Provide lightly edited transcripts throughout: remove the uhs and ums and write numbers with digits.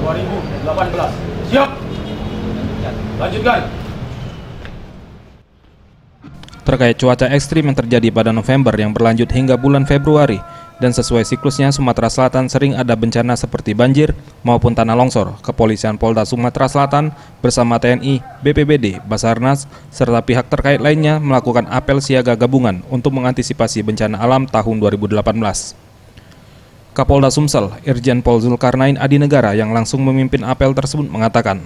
2018. Siap. Lanjutkan. Terkait cuaca ekstrim yang terjadi pada November yang berlanjut hingga bulan Februari, dan sesuai siklusnya Sumatera Selatan sering ada bencana seperti banjir maupun tanah longsor, Kepolisian Polda Sumatera Selatan bersama TNI, BPBD, Basarnas, serta pihak terkait lainnya melakukan apel siaga gabungan untuk mengantisipasi bencana alam tahun 2018. Kapolda Sumsel, Irjen Pol Zulkarnain Adinegara yang langsung memimpin apel tersebut mengatakan,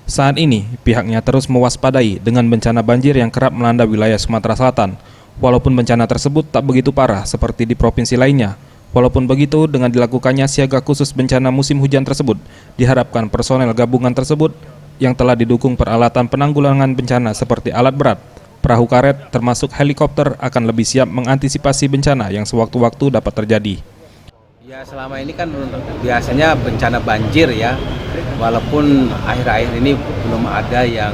saat ini pihaknya terus mewaspadai dengan bencana banjir yang kerap melanda wilayah Sumatera Selatan. Walaupun bencana tersebut tak begitu parah seperti di provinsi lainnya. Walaupun begitu, dengan dilakukannya siaga khusus bencana musim hujan tersebut, diharapkan personel gabungan tersebut yang telah didukung peralatan penanggulangan bencana seperti alat berat, perahu karet, termasuk helikopter akan lebih siap mengantisipasi bencana yang sewaktu-waktu dapat terjadi. Ya, selama ini kan biasanya bencana banjir ya, walaupun akhir-akhir ini belum ada yang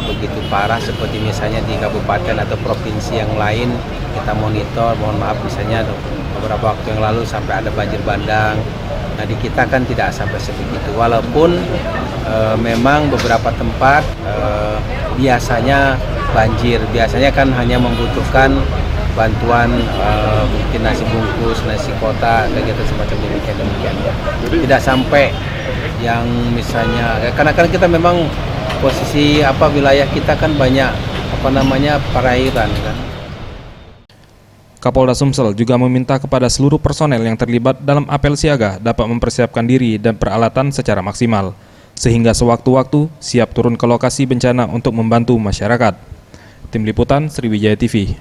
begitu parah seperti misalnya di kabupaten atau provinsi yang lain kita monitor, mohon maaf misalnya beberapa waktu yang lalu sampai ada banjir bandang. Nah di kita kan tidak sampai sebegitu, walaupun memang beberapa tempat biasanya banjir, biasanya kan hanya membutuhkan bantuan mungkin nasi bungkus, nasi kotak, kegiatan semacam demikian. Tidak sampai yang misalnya, karena kan kita memang posisi wilayah kita kan banyak perairan kan. Kapolda Sumsel juga meminta kepada seluruh personel yang terlibat dalam apel siaga dapat mempersiapkan diri dan peralatan secara maksimal, sehingga sewaktu-waktu siap turun ke lokasi bencana untuk membantu masyarakat. Tim Liputan Sriwijaya TV.